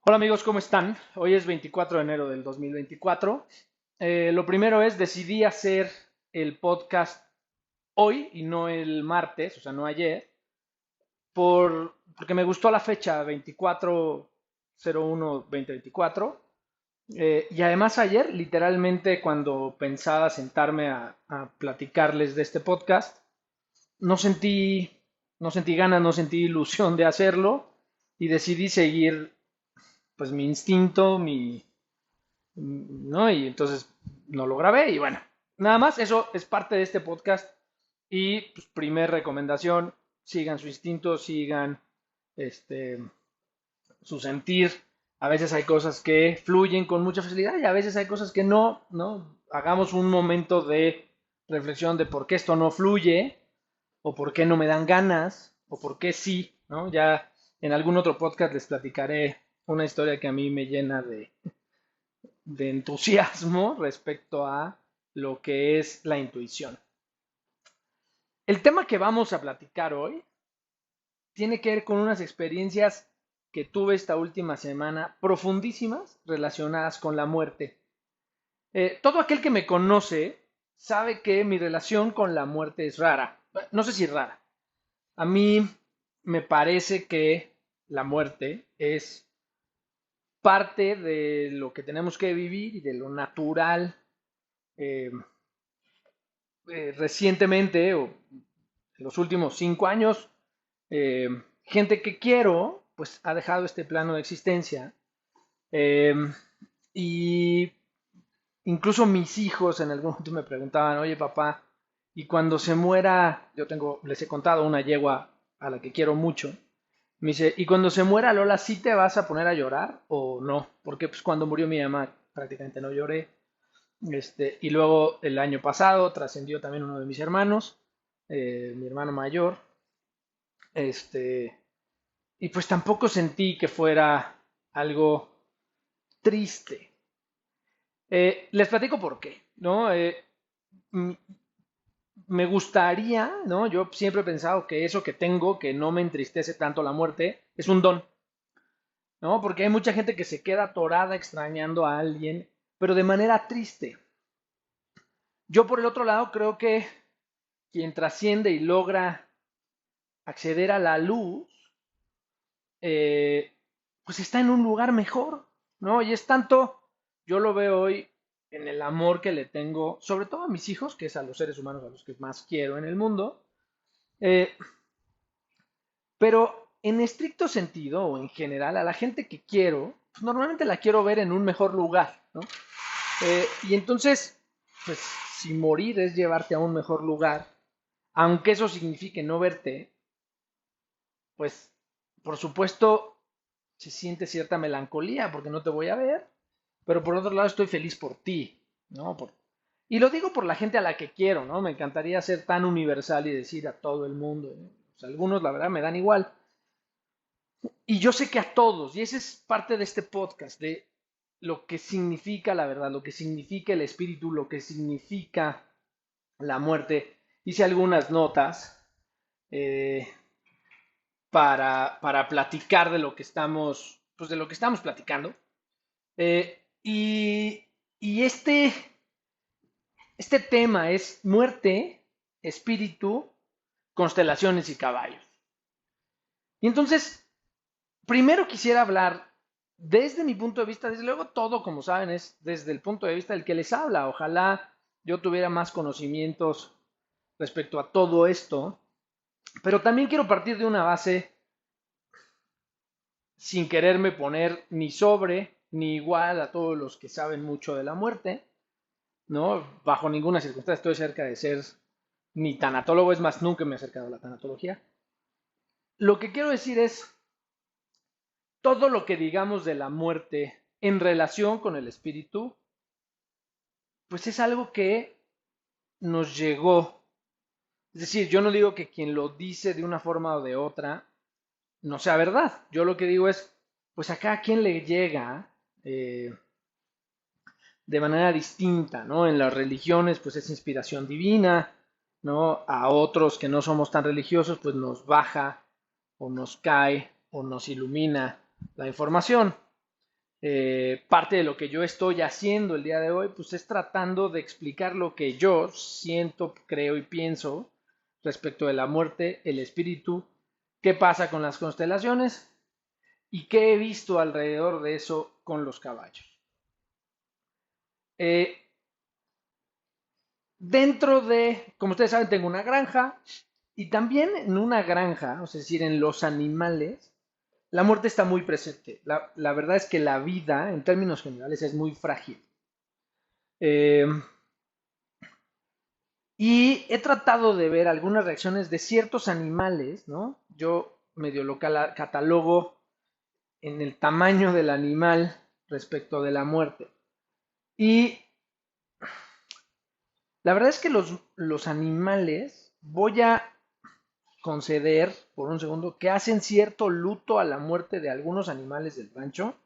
Hola amigos, ¿cómo están? Hoy es 24 de enero del 2024. Lo primero es, decidí hacer el podcast hoy y no el martes, o sea, no ayer, porque me gustó la fecha 24/01/2024. Y además ayer, literalmente, cuando pensaba sentarme a platicarles de este podcast, no sentí, no sentí ganas, no sentí ilusión de hacerlo y decidí seguir pues mi instinto, ¿no? Y entonces no lo grabé y bueno, nada más, eso es parte de este podcast y pues, primer recomendación, sigan su instinto, sigan este, su sentir. A veces hay cosas que fluyen con mucha facilidad y a veces hay cosas que no, ¿no? Hagamos un momento de reflexión de por qué esto no fluye o por qué no me dan ganas o por qué sí, ¿no? Ya en algún otro podcast les platicaré una historia que a mí me llena de entusiasmo respecto a lo que es la intuición. El tema que vamos a platicar hoy tiene que ver con unas experiencias que tuve esta última semana profundísimas relacionadas con la muerte. Todo aquel que me conoce sabe que mi relación con la muerte es rara. No sé si rara. A mí me parece que la muerte es parte de lo que tenemos que vivir y de lo natural. Eh, Recientemente, o en los últimos 5 años, eh, gente que quiero, pues ha dejado este plano de existencia. Eh, y incluso mis hijos en algún momento me preguntaban, oye papá, y cuando se muera, les he contado una yegua a la que quiero mucho, me dice, ¿y cuando se muera Lola, sí te vas a poner a llorar o no? Porque pues cuando murió mi mamá prácticamente no lloré. Y luego el año pasado trascendió también uno de mis hermanos, mi hermano mayor. Este, y pues tampoco sentí que fuera algo triste. Les platico por qué, ¿no? M- Me gustaría, ¿no? Yo siempre he pensado que eso que tengo, que no me entristece tanto la muerte, es un don, ¿no? Porque hay mucha gente que se queda atorada extrañando a alguien, pero de manera triste. Yo por el otro lado creo que quien trasciende y logra acceder a la luz, eh, pues está en un lugar mejor, ¿no? Y es tanto, yo lo veo hoy en el amor que le tengo, sobre todo a mis hijos, que es a los seres humanos a los que más quiero en el mundo, eh, pero en estricto sentido o en general, a la gente que quiero, pues normalmente la quiero ver en un mejor lugar, ¿no? Y entonces, pues si morir es llevarte a un mejor lugar, aunque eso signifique no verte, pues por supuesto se siente cierta melancolía porque no te voy a ver, pero por otro lado estoy feliz por ti, ¿no? Y lo digo por la gente a la que quiero, ¿no? Me encantaría ser tan universal y decir a todo el mundo, ¿no? O sea, algunos la verdad me dan igual. Y yo sé que a todos, y esa es parte de este podcast, de lo que significa la verdad, lo que significa el espíritu, lo que significa la muerte. Hice algunas notas eh, para platicar de lo que estamos, pues de lo que estamos platicando. Y este tema es muerte, espíritu, constelaciones y caballos. Y entonces, primero quisiera hablar desde mi punto de vista, desde luego todo, como saben, es desde el punto de vista del que les habla. Ojalá yo tuviera más conocimientos respecto a todo esto, pero también quiero partir de una base sin quererme poner ni sobre ni igual a todos los que saben mucho de la muerte, ¿no? Bajo ninguna circunstancia estoy cerca de ser ni tanatólogo, es más, nunca me he acercado a la tanatología. Lo que quiero decir es, todo lo que digamos de la muerte en relación con el espíritu, pues es algo que nos llegó. Es decir, yo no digo que quien lo dice de una forma o de otra no sea verdad. Yo lo que digo es, pues a cada quien le llega de manera distinta, ¿no? En las religiones, pues es inspiración divina, ¿no? A otros que no somos tan religiosos, pues nos baja o nos cae o nos ilumina la información. Parte de lo que yo estoy haciendo el día de hoy, pues es tratando de explicar lo que yo siento, creo y pienso respecto de la muerte, el espíritu, qué pasa con las constelaciones y qué he visto alrededor de eso con los caballos. Eh, Dentro de, como ustedes saben, tengo una granja y también en una granja, es decir, en los animales, la muerte está muy presente. La verdad es que la vida, en términos generales, es muy frágil. Eh, y he tratado de ver algunas reacciones de ciertos animales, ¿no? Yo medio lo catalogo en el tamaño del animal respecto de la muerte. Y la verdad es que los animales, voy a conceder por un segundo, que hacen cierto luto a la muerte de algunos animales del rancho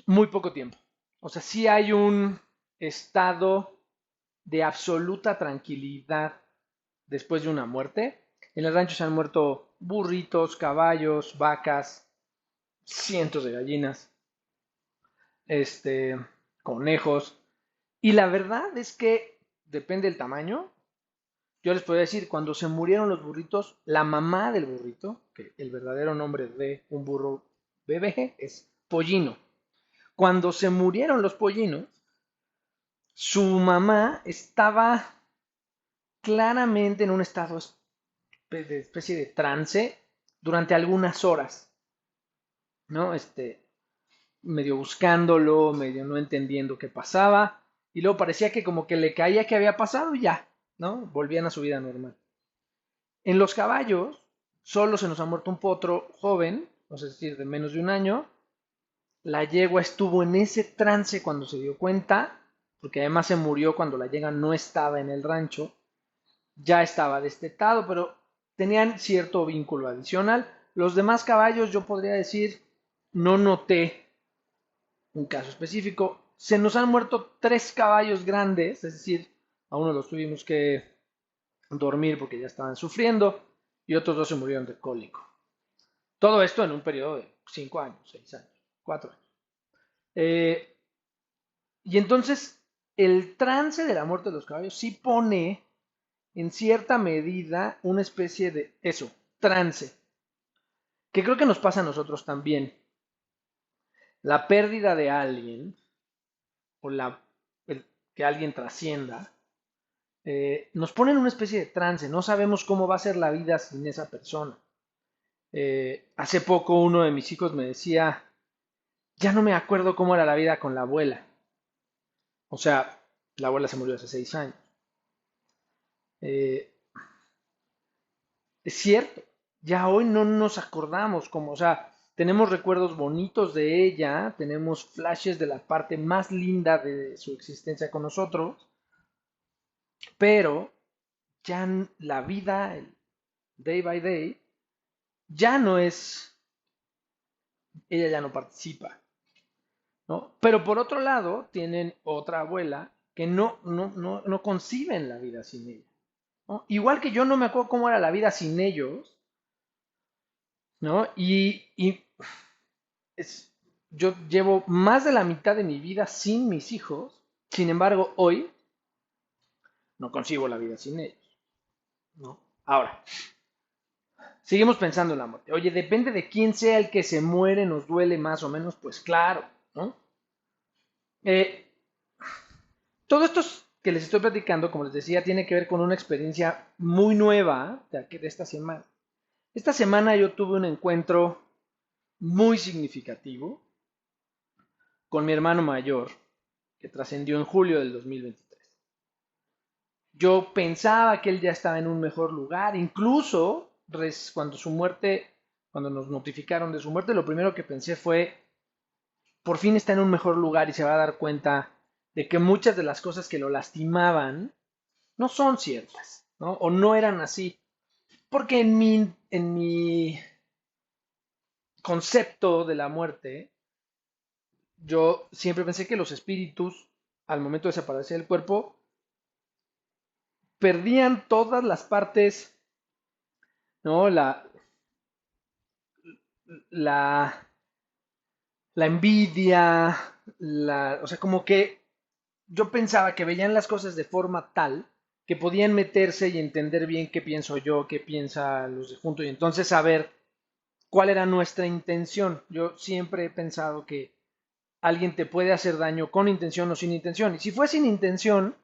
muy poco tiempo. O sea, sí hay un estado de absoluta tranquilidad después de una muerte. En el rancho se han muerto burritos, caballos, vacas, cientos de gallinas, este, conejos. Y la verdad es que depende del tamaño. Yo les podría decir, cuando se murieron los burritos, la mamá del burrito, que el verdadero nombre de un burro bebé es pollino. Cuando se murieron los pollinos, su mamá estaba claramente en un estado de especie de trance durante algunas horas, ¿no? Medio buscándolo, medio no entendiendo qué pasaba, y luego parecía que como que le caía que había pasado y ya, ¿no? Volvían a su vida normal. En los caballos, solo se nos ha muerto un potro joven, es decir, de menos de un año. La yegua estuvo en ese trance cuando se dio cuenta, porque además se murió cuando la yegua no estaba en el rancho, ya estaba destetado, pero tenían cierto vínculo adicional. Los demás caballos, yo podría decir, no noté un caso específico. Se nos han muerto 3 caballos grandes, es decir, a uno los tuvimos que dormir porque ya estaban sufriendo y otros 2 se murieron de cólico. Todo esto en un periodo de 5 años, 6 años, 4 años. Eh, y entonces el trance de la muerte de los caballos sí pone en cierta medida una especie de eso, trance, que creo que nos pasa a nosotros también. La pérdida de alguien o que alguien trascienda nos pone en una especie de trance, no sabemos cómo va a ser la vida sin esa persona. Hace poco uno de mis hijos me decía, ya no me acuerdo cómo era la vida con la abuela. O sea, la abuela se murió hace 6 años. Eh, es cierto, ya hoy no nos acordamos como, o sea, tenemos recuerdos bonitos de ella, tenemos flashes de la parte más linda de su existencia con nosotros, pero ya la vida, el day by day, ya no es, ella ya no participa, ¿no? Pero por otro lado, tienen otra abuela que no conciben la vida sin ella, ¿no? Igual que yo no me acuerdo cómo era la vida sin ellos, ¿no? Y es, yo llevo más de la mitad de mi vida sin mis hijos, sin embargo, hoy no concibo la vida sin ellos, ¿no? Ahora, seguimos pensando en la muerte. Oye, depende de quién sea el que se muere, nos duele más o menos, pues claro, ¿no? Eh, todo esto que les estoy platicando, como les decía, tiene que ver con una experiencia muy nueva de esta semana. Esta semana yo tuve un encuentro muy significativo con mi hermano mayor, que trascendió en julio del 2023. Yo pensaba que él ya estaba en un mejor lugar, incluso cuando su muerte, cuando nos notificaron de su muerte, lo primero que pensé fue, por fin está en un mejor lugar y se va a dar cuenta de que muchas de las cosas que lo lastimaban no son ciertas, ¿no? O no eran así. Porque en mi concepto de la muerte, yo siempre pensé que los espíritus, al momento de separarse del cuerpo, perdían todas las partes, ¿no? La, la envidia, o sea, como que yo pensaba que veían las cosas de forma tal que podían meterse y entender bien qué pienso yo, qué piensan los de junto y entonces saber cuál era nuestra intención. Yo siempre he pensado que alguien te puede hacer daño con intención o sin intención. Y si fue sin intención,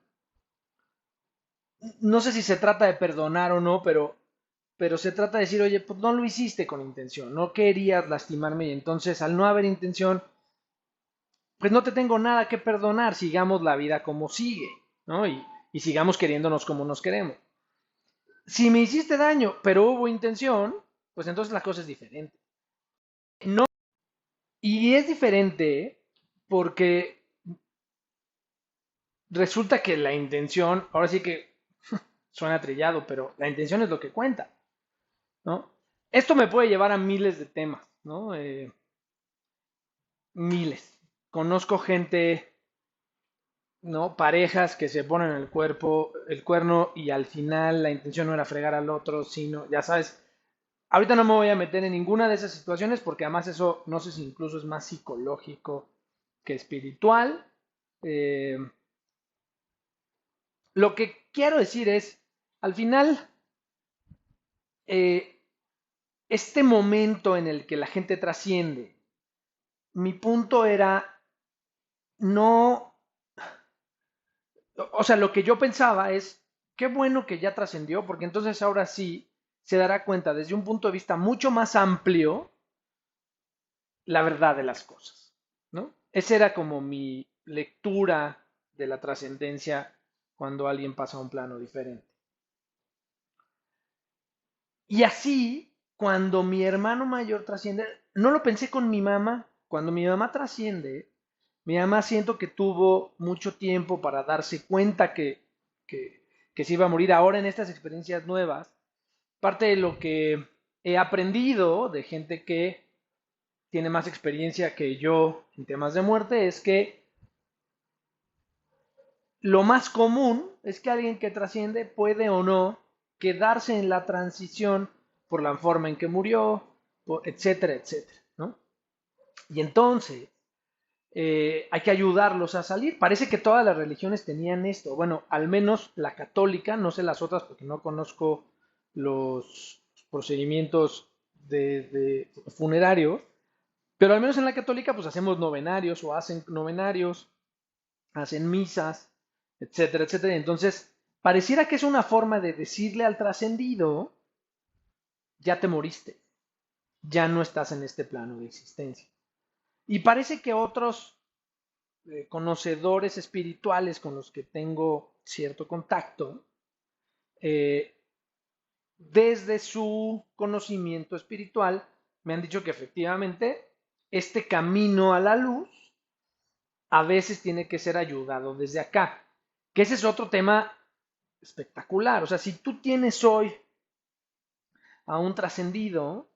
no sé si se trata de perdonar o no, pero se trata de decir, oye, pues no lo hiciste con intención, no querías lastimarme y entonces al no haber intención, pues no te tengo nada que perdonar, sigamos la vida como sigue, ¿no? Y sigamos queriéndonos como nos queremos. Si me hiciste daño, pero hubo intención, pues entonces la cosa es diferente. No, y es diferente porque resulta que la intención, ahora sí que suena trillado, pero la intención es lo que cuenta, ¿no? Esto me puede llevar a miles de temas, ¿no? Miles. Conozco gente, ¿no? Parejas que se ponen el cuerpo, el cuerno y al final la intención no era fregar al otro, sino, ya sabes, ahorita no me voy a meter en ninguna de esas situaciones porque además eso no sé si incluso es más psicológico que espiritual. Eh, lo que quiero decir es, al final, eh, este momento en el que la gente trasciende, mi punto era no, o sea, lo que yo pensaba es, qué bueno que ya trascendió, porque entonces ahora sí se dará cuenta desde un punto de vista mucho más amplio la verdad de las cosas, ¿no? Esa era como mi lectura de la trascendencia cuando alguien pasa a un plano diferente. Y así, cuando mi hermano mayor trasciende, no lo pensé con mi mamá. Cuando mi mamá trasciende, mi mamá siento que tuvo mucho tiempo para darse cuenta que, que se iba a morir ahora en estas experiencias nuevas. Parte de lo que he aprendido de gente que tiene más experiencia que yo en temas de muerte es que lo más común es que alguien que trasciende puede o no quedarse en la transición por la forma en que murió, etcétera, etcétera, ¿no? Y entonces hay que ayudarlos a salir. Parece que todas las religiones tenían esto. Bueno, al menos la católica, no sé las otras porque no conozco los procedimientos de funerarios, pero al menos en la católica pues hacemos novenarios o hacen novenarios, hacen misas, etcétera, etcétera. Entonces, pareciera que es una forma de decirle al trascendido, ya te moriste, ya no estás en este plano de existencia. Y parece que otros conocedores espirituales con los que tengo cierto contacto, eh, desde su conocimiento espiritual, me han dicho que efectivamente este camino a la luz a veces tiene que ser ayudado desde acá. Que ese es otro tema espectacular. O sea, si tú tienes hoy a un trascendido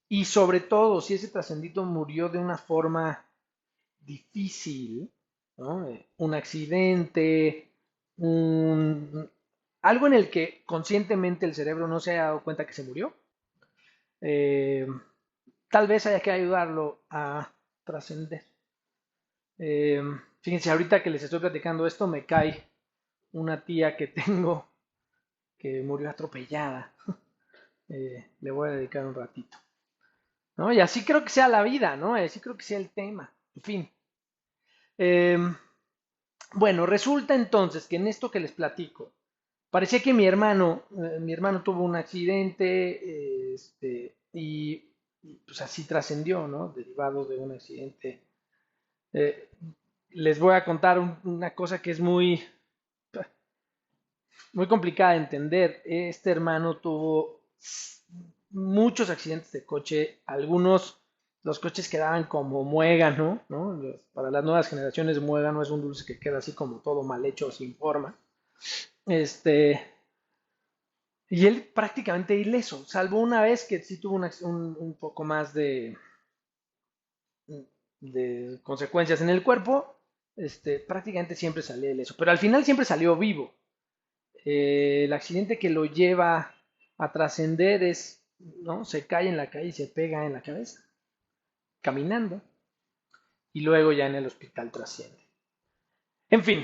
y sobre todo si ese trascendido murió de una forma difícil, ¿no? Un accidente, algo en el que conscientemente el cerebro no se haya dado cuenta que se murió, eh, tal vez haya que ayudarlo a trascender. Eh, Fíjense, ahorita que les estoy platicando esto, me cae una tía que tengo que murió atropellada. Le voy a dedicar un ratito, ¿no? Y así creo que sea la vida, ¿no? Así creo que sea el tema. En fin. Eh, bueno, resulta entonces que en esto que les platico, parecía que mi hermano tuvo un accidente, y pues así trascendió, ¿no? Derivado de un accidente. Eh, Les voy a contar una cosa que es muy complicada de entender. Este hermano tuvo muchos accidentes de coche, algunos los coches quedaban como muégano, ¿no? Para las nuevas generaciones muégano es un dulce que queda así como todo mal hecho, sin forma. Este, y él prácticamente ileso, salvo una vez que sí tuvo un poco más de consecuencias en el cuerpo, prácticamente siempre salió ileso, pero al final siempre salió vivo. El accidente que lo lleva a trascender es, ¿no? Se cae en la calle y se pega en la cabeza, caminando. y luego ya en el hospital trasciende. En fin,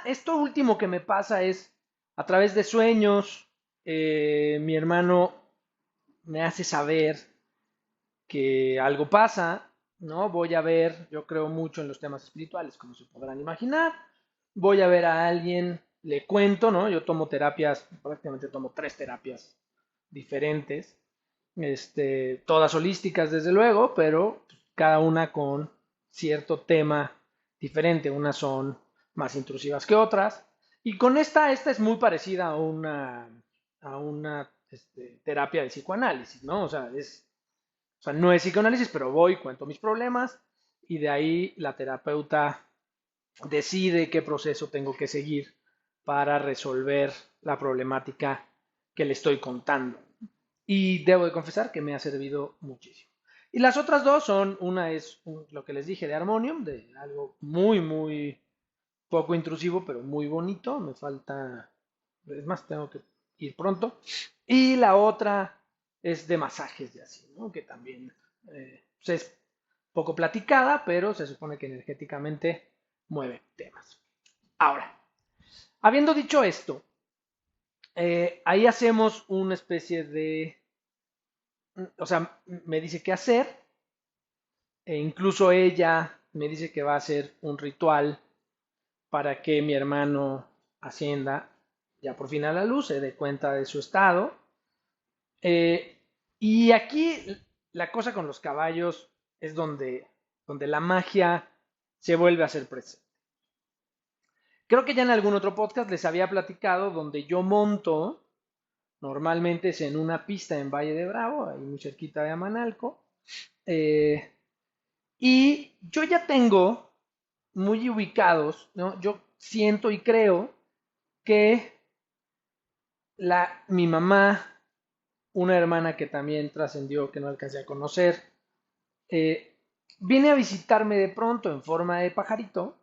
esto último que me pasa es a través de sueños, mi hermano me hace saber que algo pasa, ¿no? Voy a ver, yo creo mucho en los temas espirituales, como se podrán imaginar. Voy a ver a alguien, le cuento, ¿no? Yo tomo terapias, prácticamente tomo 3 terapias diferentes, todas holísticas desde luego, pero cada una con cierto tema diferente. Unas son más intrusivas que otras. Y con esta es muy parecida a una terapia de psicoanálisis, ¿no? O sea, no es psicoanálisis, pero voy, cuento mis problemas y de ahí la terapeuta decide qué proceso tengo que seguir para resolver la problemática que le estoy contando. Y debo de confesar que me ha servido muchísimo. Y las otras dos son, una es lo que les dije de Harmonium, de algo muy, muy poco intrusivo, pero muy bonito. Me falta, es más, tengo que ir pronto. Y la otra es de masajes y así, ¿no? Que también pues es poco platicada, pero se supone que energéticamente mueve temas. Ahora, habiendo dicho esto, ahí hacemos una especie de, o sea, me dice qué hacer, e incluso ella me dice que va a hacer un ritual para que mi hermano ascienda ya por fin a la luz, se dé cuenta de su estado. Eh, y aquí la cosa con los caballos es donde la magia se vuelve a hacer presente. Creo que ya en algún otro podcast les había platicado donde yo monto, normalmente es en una pista en Valle de Bravo, ahí muy cerquita de Amanalco, eh, y yo ya tengo muy ubicados, ¿no? Yo siento y creo que mi mamá, una hermana que también trascendió, que no alcancé a conocer, eh, viene a visitarme de pronto en forma de pajarito,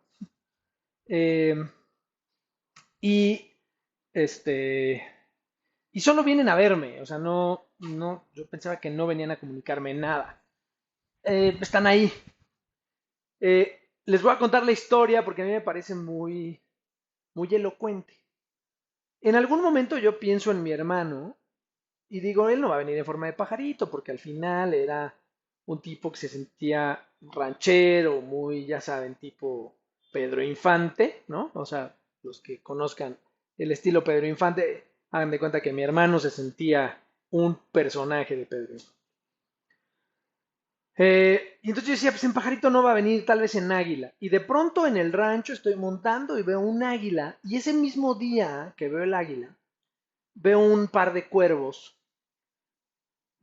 eh, y este y solo vienen a verme, o sea, no, yo pensaba que no venían a comunicarme nada. Están ahí. Les voy a contar la historia porque a mí me parece muy, muy elocuente. En algún momento yo pienso en mi hermano y digo, él no va a venir en forma de pajarito porque al final era un tipo que se sentía ranchero, muy, ya saben, tipo Pedro Infante, ¿no? O sea, los que conozcan el estilo Pedro Infante, hagan de cuenta que mi hermano se sentía un personaje de Pedro Infante. Y entonces yo decía, pues en pajarito no va a venir, tal vez en águila. Y de pronto en el rancho estoy montando y veo un águila. Y ese mismo día que veo el águila, veo un par de cuervos,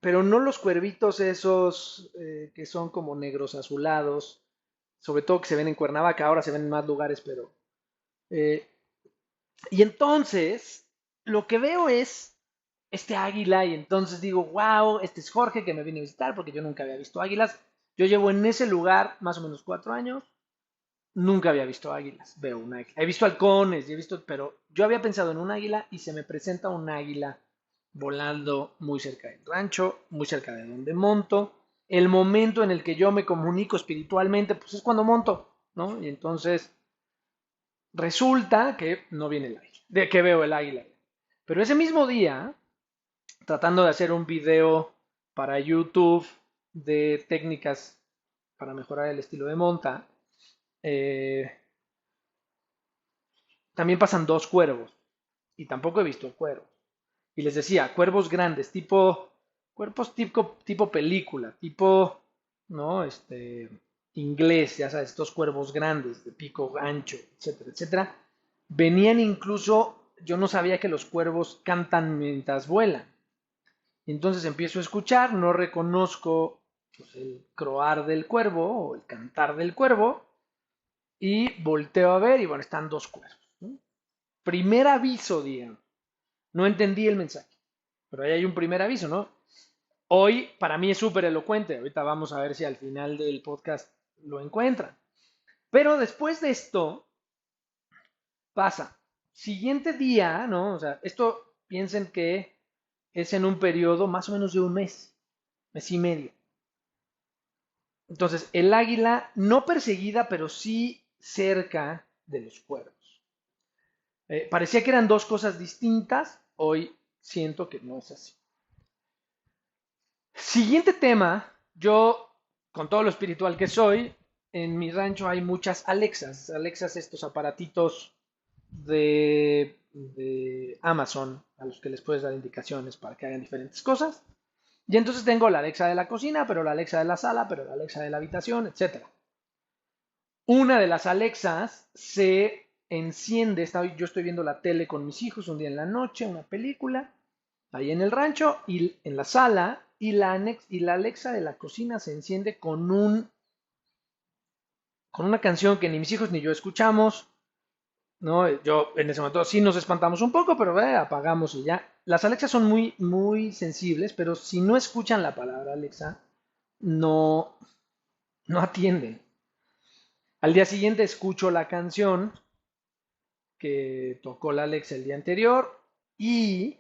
pero no los cuervitos esos que son como negros azulados, sobre todo que se ven en Cuernavaca, ahora se ven en más lugares, pero... eh, y entonces lo que veo es este águila y entonces digo, wow, este es Jorge que me viene a visitar porque yo nunca había visto águilas. Yo llevo en ese lugar más o menos 4 años, nunca había visto águilas. Veo un águila. He visto halcones, pero yo había pensado en un águila y se me presenta un águila volando muy cerca del rancho, muy cerca de donde monto. El momento en el que yo me comunico espiritualmente, pues es cuando monto, ¿no? Y entonces resulta que no viene el águila, de que veo el águila. Pero ese mismo día, tratando de hacer un video para YouTube de técnicas para mejorar el estilo de monta, eh, también pasan 2 cuervos y tampoco he visto cuervos. Y les decía, cuervos grandes, cuerpos tipo película, tipo, ¿no? Inglés, ya sabes, estos cuervos grandes, de pico ancho, etcétera, etcétera. Venían incluso, yo no sabía que los cuervos cantan mientras vuelan. Entonces empiezo a escuchar, no reconozco pues, el croar del cuervo o el cantar del cuervo y volteo a ver y bueno, están 2 cuervos, ¿no? Primer aviso, digamos. No entendí el mensaje, pero ahí hay un primer aviso, ¿no? Hoy para mí es súper elocuente. Ahorita vamos a ver si al final del podcast lo encuentran. Pero después de esto pasa. Siguiente día, ¿no? O sea, esto piensen que es en un periodo más o menos de un mes, mes y medio. Entonces, el águila no perseguida, pero sí cerca de los cuervos. Parecía que eran dos cosas distintas, hoy siento que no es así. Siguiente tema, yo, con todo lo espiritual que soy, en mi rancho hay muchas Alexas. Alexas, estos aparatitos de Amazon, a los que les puedes dar indicaciones para que hagan diferentes cosas. Y entonces tengo la Alexa de la cocina, pero la Alexa de la sala, pero la Alexa de la habitación, etcétera. Una de las Alexas se enciende, yo estoy viendo la tele con mis hijos un día en la noche, una película, ahí en el rancho y en la sala, y la Alexa de la cocina se enciende con una canción que ni mis hijos ni yo escuchamos, ¿no? Yo en ese momento sí nos espantamos un poco, pero apagamos y ya. Las Alexas son muy, muy sensibles, pero si no escuchan la palabra Alexa, no, no atienden. Al día siguiente escucho la canción que tocó la Alexa el día anterior y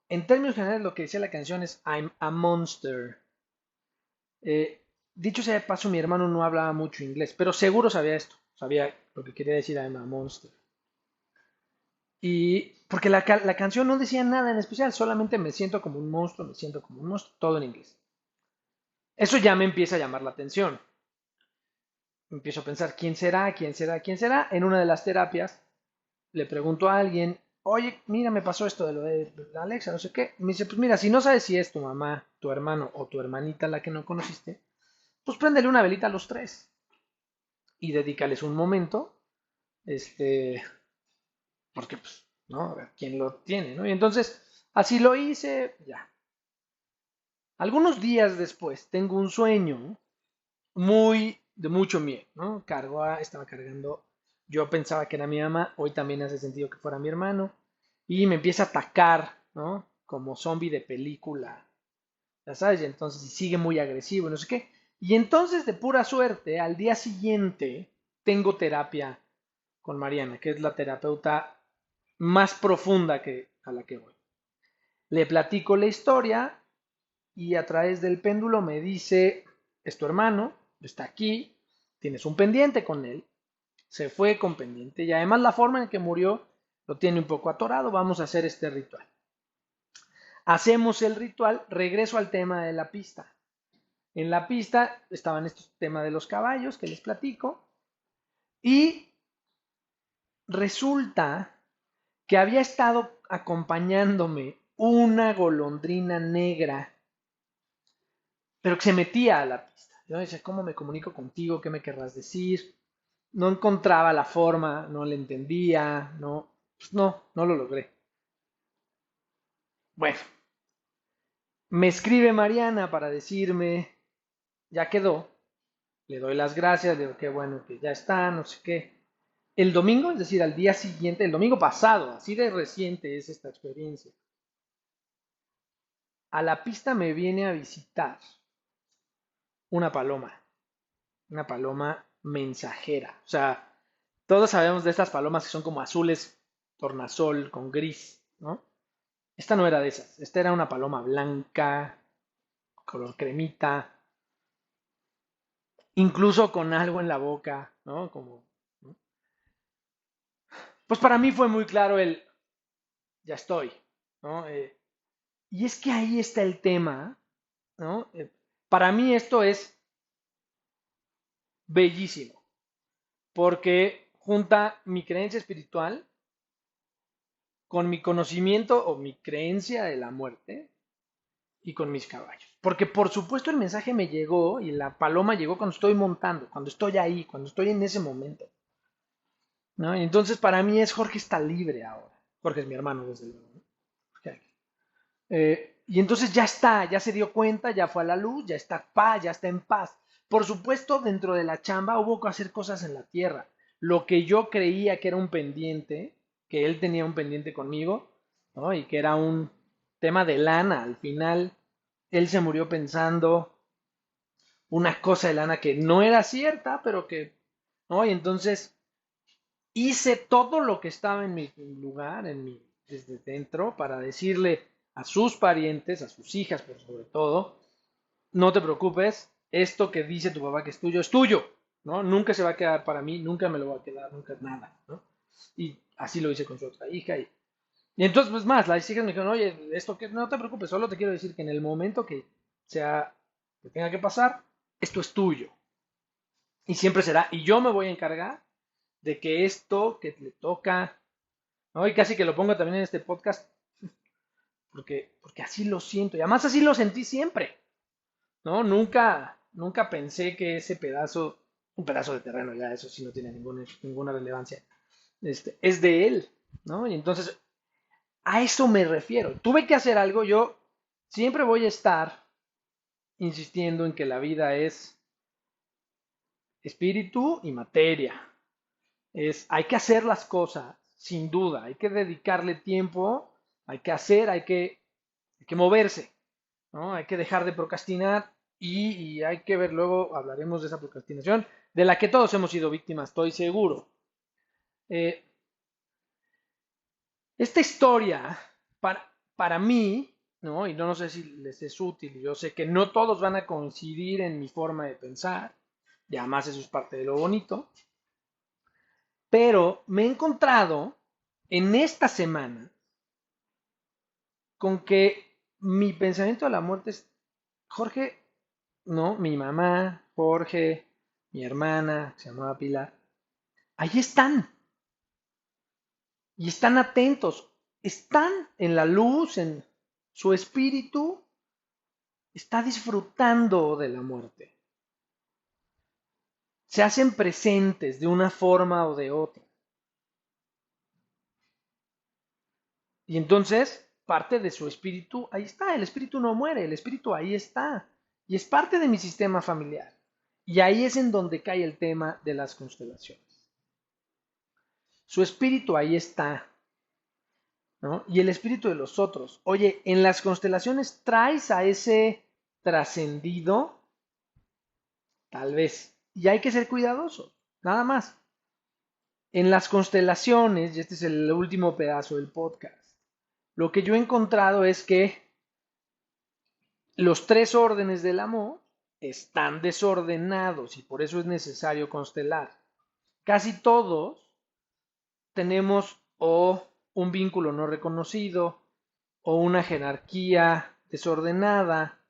en términos generales lo que decía la canción es I'm a monster. Dicho sea de paso, mi hermano no hablaba mucho inglés, pero seguro sabía esto, sabía lo que quería decir I'm a monster. Y porque la canción no decía nada en especial, solamente me siento como un monstruo, me siento como un monstruo, todo en inglés. Eso ya me empieza a llamar la atención. Empiezo a pensar, ¿quién será? ¿Quién será? ¿Quién será? En una de las terapias le pregunto a alguien, oye, mira, me pasó esto de lo de la Alexa, no sé qué. Me dice, pues mira, si no sabes si es tu mamá, tu hermano o tu hermanita la que no conociste, pues préndele una velita a los tres y dedícales un momento, este, porque pues, ¿no? A ver quién lo tiene, ¿no? Y entonces, así lo hice, ya. Algunos días después tengo un sueño de mucho miedo, ¿no? Estaba cargando, yo pensaba que era mi mamá, hoy también hace sentido que fuera mi hermano, y me empieza a atacar, ¿no? Como zombie de película, ya sabes, y entonces sigue muy agresivo, no sé qué. Y entonces, de pura suerte, al día siguiente tengo terapia con Mariana, que es la terapeuta más profunda a la que voy. Le platico la historia y a través del péndulo me dice, es tu hermano, está aquí, tienes un pendiente con él, se fue con pendiente y además la forma en que murió lo tiene un poco atorado, vamos a hacer este ritual. Hacemos el ritual, regreso al tema de la pista. En la pista estaban estos temas de los caballos que les platico y resulta que había estado acompañándome una golondrina negra, pero que se metía a la pista. Yo decía, ¿cómo me comunico contigo? ¿Qué me querrás decir? No encontraba la forma, no le entendía, no, pues no lo logré. Bueno, me escribe Mariana para decirme, ya quedó, le doy las gracias, le digo, qué bueno que ya está, no sé qué. El domingo, es decir, al día siguiente, el domingo pasado, así de reciente es esta experiencia, a la pista me viene a visitar una paloma, una paloma mensajera. O sea, todos sabemos de estas palomas que son como azules, tornasol, con gris, ¿no? Esta no era de esas. Esta era una paloma blanca, color cremita, incluso con algo en la boca, ¿no? Como, ¿no? Pues para mí fue muy claro ya estoy, ¿no? Y es que ahí está el tema, ¿no? Para mí esto es bellísimo, porque junta mi creencia espiritual con mi conocimiento o mi creencia de la muerte y con mis caballos. Porque por supuesto el mensaje me llegó y la paloma llegó cuando estoy montando, cuando estoy ahí, cuando estoy en ese momento, ¿no? Y entonces para mí es Jorge está libre ahora. Jorge es mi hermano, desde luego, ¿no? Y entonces ya está, ya se dio cuenta, ya fue a la luz, ya está paz, ya está en paz. Por supuesto, dentro de la chamba hubo que hacer cosas en la tierra. Lo que yo creía que era un pendiente, que él tenía un pendiente conmigo, ¿no? Y que era un tema de lana. Al final, él se murió pensando una cosa de lana que no era cierta, pero que, ¿no? Y entonces hice todo lo que estaba en mi lugar, desde dentro, para decirle a sus parientes, a sus hijas por sobre todo, no te preocupes, esto que dice tu papá que es tuyo, ¿no? Nunca se va a quedar para mí, nunca me lo va a quedar, nunca nada, ¿no? Y así lo hice con su otra hija. Y entonces, pues más, las hijas me dijeron, oye, esto que no te preocupes, solo te quiero decir que en el momento que tenga que pasar, esto es tuyo. Y siempre será. Y yo me voy a encargar de que esto que le toca, ¿no? Y casi que lo pongo también en este podcast, porque así lo siento. Y además así lo sentí siempre, ¿no? Nunca pensé que ese pedazo, un pedazo de terreno, ya eso sí no tiene ninguna relevancia, es de él, ¿no? Y entonces a eso me refiero. Tuve que hacer algo, yo siempre voy a estar insistiendo en que la vida es espíritu y materia. Hay que hacer las cosas, sin duda, hay que dedicarle tiempo, hay que hacer, hay que moverse, ¿no? Hay que dejar de procrastinar y hay que ver, luego hablaremos de esa procrastinación, de la que todos hemos sido víctimas, estoy seguro. Eh, esta historia, para mí, ¿no? Y no sé si les es útil, yo sé que no todos van a coincidir en mi forma de pensar, y además eso es parte de lo bonito, pero me he encontrado en esta semana con que mi pensamiento de la muerte es, Jorge, no, mi mamá, Jorge, mi hermana, que se llamaba Pilar, ahí están, y están atentos, están en la luz, en su espíritu, está disfrutando de la muerte. Se hacen presentes de una forma o de otra. Y entonces, parte de su espíritu, ahí está, el espíritu no muere, el espíritu ahí está. Y es parte de mi sistema familiar. Y ahí es en donde cae el tema de las constelaciones. Su espíritu ahí está, ¿no? Y el espíritu de los otros. Oye, en las constelaciones traes a ese trascendido, tal vez. Y hay que ser cuidadosos, nada más. En las constelaciones, y este es el último pedazo del podcast, lo que yo he encontrado es que los tres órdenes del amor están desordenados y por eso es necesario constelar. Casi todos tenemos o un vínculo no reconocido, o una jerarquía desordenada,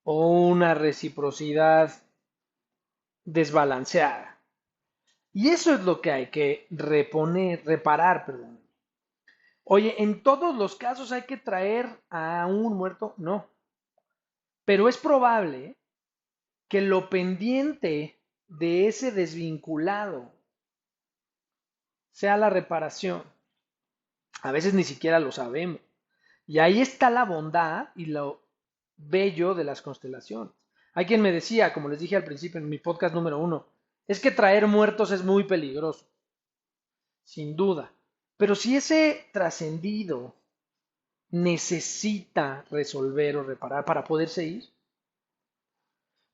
o una reciprocidad desbalanceada. Y eso es lo que hay que reparar, perdón. Oye, ¿en todos los casos hay que traer a un muerto? No. Pero es probable que lo pendiente de ese desvinculado sea la reparación. A veces ni siquiera lo sabemos. Y ahí está la bondad y lo bello de las constelaciones. Hay quien me decía, como les dije al principio en mi podcast número 1, es que traer muertos es muy peligroso, sin duda. Pero si ese trascendido necesita resolver o reparar para poderse ir,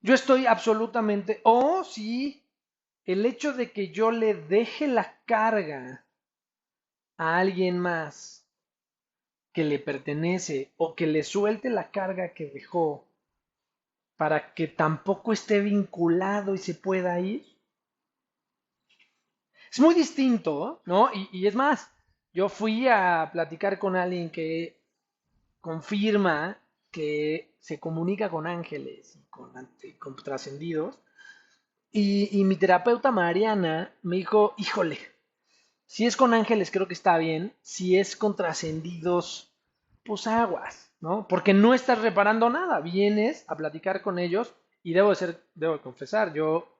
yo estoy absolutamente, o si el hecho de que yo le deje la carga a alguien más que le pertenece o que le suelte la carga que dejó para que tampoco esté vinculado y se pueda ir, es muy distinto, ¿no? Y es más, yo fui a platicar con alguien que confirma que se comunica con ángeles y con trascendidos. Y mi terapeuta Mariana me dijo, híjole, si es con ángeles creo que está bien, si es con trascendidos, pues aguas, ¿no? Porque no estás reparando nada, vienes a platicar con ellos y debo de confesar, yo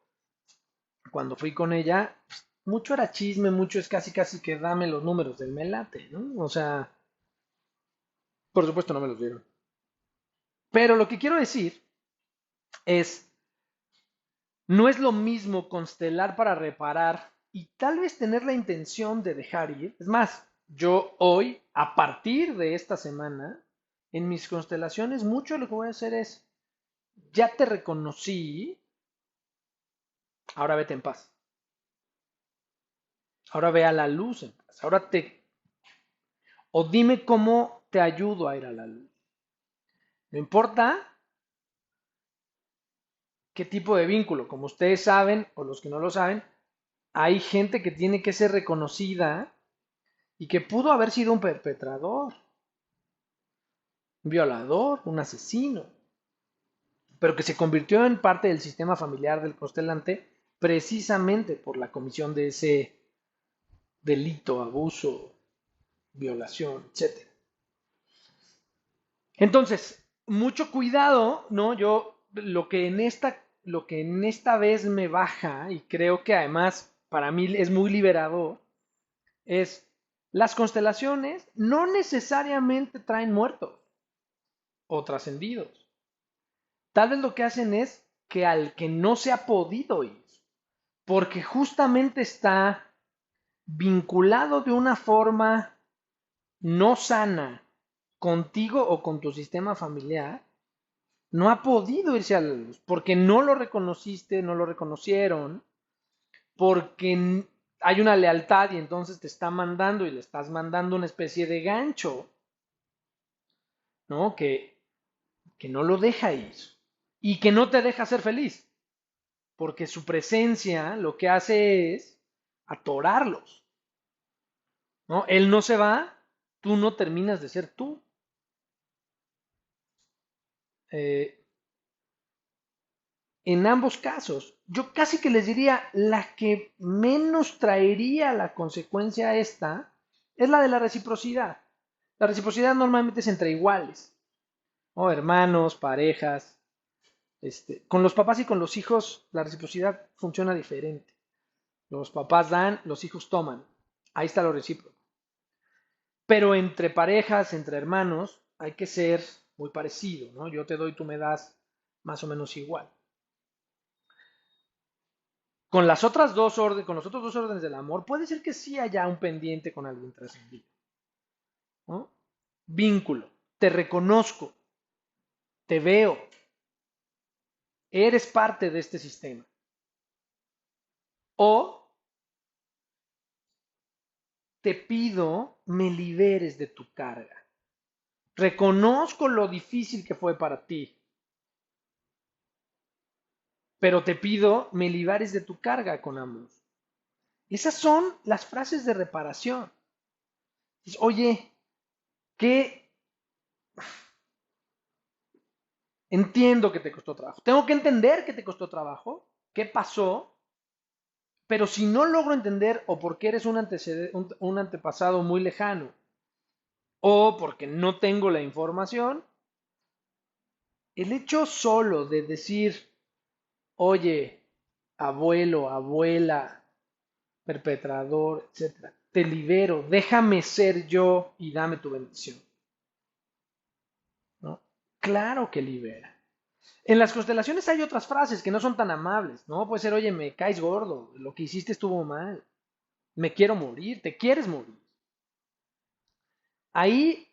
cuando fui con ella, pues, mucho era chisme, mucho es casi casi que dame los números del melate, ¿no? O sea, por supuesto no me los dieron. Pero lo que quiero decir es, no es lo mismo constelar para reparar y tal vez tener la intención de dejar ir. Es más, yo hoy, a partir de esta semana, en mis constelaciones, mucho de lo que voy a hacer es, ya te reconocí, ahora vete en paz. Ahora ve a la luz en paz. O dime cómo te ayudo a ir a la luz. No importa qué tipo de vínculo. Como ustedes saben, o los que no lo saben, hay gente que tiene que ser reconocida y que pudo haber sido un perpetrador, un violador, un asesino, pero que se convirtió en parte del sistema familiar del constelante precisamente por la comisión de ese delito, abuso, violación, etcétera. Entonces, mucho cuidado, ¿no? Yo lo que en esta vez me baja, y creo que además para mí es muy liberador, es las constelaciones no necesariamente traen muertos o trascendidos. Tal vez lo que hacen es que al que no se ha podido ir, porque justamente está vinculado de una forma no sana contigo o con tu sistema familiar, no ha podido irse a la luz, porque no lo reconociste, no lo reconocieron, porque hay una lealtad y entonces te está mandando y le estás mandando una especie de gancho, ¿no? Que no lo deja ir y que no te deja ser feliz, porque su presencia lo que hace es atorarlos, ¿no? Él no se va, tú no terminas de ser tú. Eh, en ambos casos, yo casi que les diría, la que menos traería la consecuencia esta es la de la reciprocidad. La reciprocidad normalmente es entre iguales, ¿no? Hermanos, parejas. Con los papás y con los hijos la reciprocidad funciona diferente. Los papás dan, los hijos toman. Ahí está lo recíproco. Pero entre parejas, entre hermanos, hay que ser muy parecido, ¿no? Yo te doy, tú me das más o menos igual. Con las otras dos órdenes, con los otros dos órdenes del amor, puede ser que sí haya un pendiente con algún trascendido, ¿no? Vínculo, te reconozco, te veo, eres parte de este sistema. O te pido me liberes de tu carga. Reconozco lo difícil que fue para ti, pero te pido me liberes de tu carga con amor. Esas son las frases de reparación. Oye, ¿qué? Entiendo que te costó trabajo. Tengo que entender que te costó trabajo, qué pasó, pero si no logro entender o porque eres un antepasado muy lejano o porque no tengo la información, el hecho solo de decir, oye, abuelo, abuela, perpetrador, etcétera, te libero, déjame ser yo y dame tu bendición, ¿no? Claro que libera. En las constelaciones hay otras frases que no son tan amables, ¿no? Puede ser, oye, me caes gordo, lo que hiciste estuvo mal, me quiero morir, te quieres morir. Ahí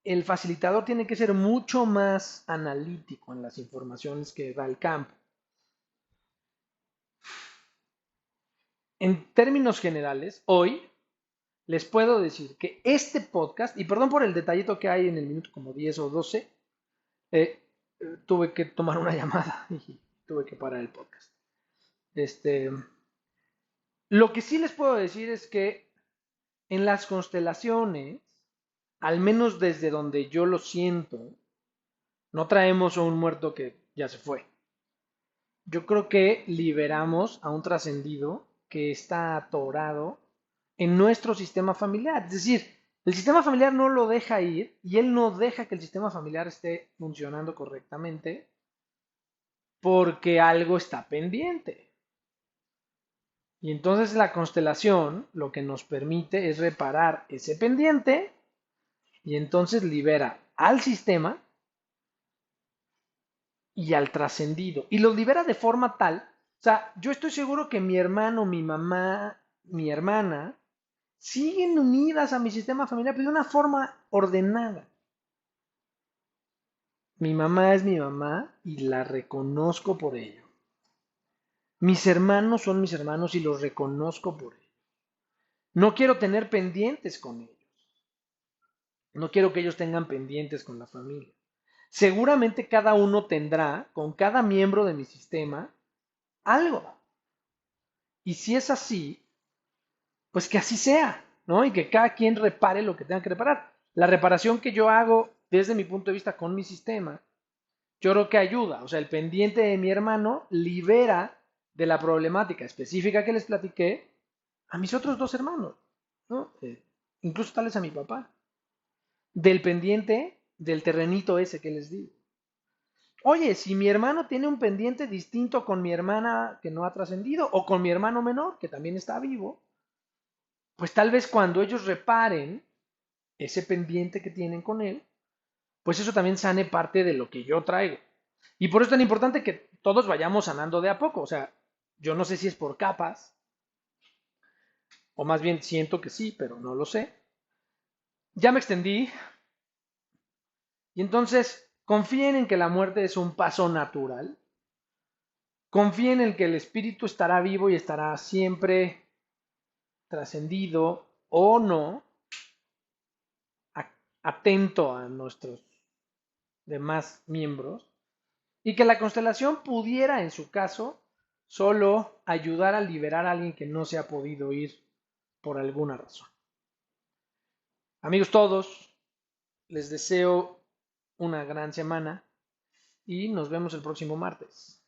el facilitador tiene que ser mucho más analítico en las informaciones que da el campo. En términos generales, hoy les puedo decir que este podcast, y perdón por el detallito que hay en el minuto como 10 o 12, tuve que tomar una llamada y tuve que parar el podcast. Este, lo que sí les puedo decir es que en las constelaciones, al menos desde donde yo lo siento, no traemos a un muerto que ya se fue. Yo creo que liberamos a un trascendido que está atorado en nuestro sistema familiar. Es decir, el sistema familiar no lo deja ir y él no deja que el sistema familiar esté funcionando correctamente porque algo está pendiente. Y entonces la constelación lo que nos permite es reparar ese pendiente y entonces libera al sistema y al trascendido. Y los libera de forma tal, o sea, yo estoy seguro que mi hermano, mi mamá, mi hermana, siguen unidas a mi sistema familiar, pero de una forma ordenada. Mi mamá es mi mamá y la reconozco por ello. Mis hermanos son mis hermanos y los reconozco por ello. No quiero tener pendientes con ellos. No quiero que ellos tengan pendientes con la familia. seguramente cada uno tendrá con cada miembro de mi sistema algo. Y si es así, pues que así sea, ¿no? Y que cada quien repare lo que tenga que reparar. La reparación que yo hago desde mi punto de vista con mi sistema, yo creo que ayuda. O sea, el pendiente de mi hermano libera de la problemática específica que les platiqué a mis otros dos hermanos, ¿no? Incluso tal vez a mi papá, del pendiente del terrenito ese que les digo. Oye, si mi hermano tiene un pendiente distinto con mi hermana que no ha trascendido, o con mi hermano menor que también está vivo, pues tal vez cuando ellos reparen ese pendiente que tienen con él, pues eso también sane parte de lo que yo traigo. Y por eso es tan importante que todos vayamos sanando de a poco. O sea, yo no sé si es por capas, o más bien siento que sí, pero no lo sé. Ya me extendí, y entonces confíen en que la muerte es un paso natural. Confíen en que el espíritu estará vivo y estará siempre trascendido o no, atento a nuestros demás miembros, y que la constelación pudiera, en su caso, solo ayudar a liberar a alguien que no se ha podido ir por alguna razón. Amigos todos, les deseo una gran semana y nos vemos el próximo martes.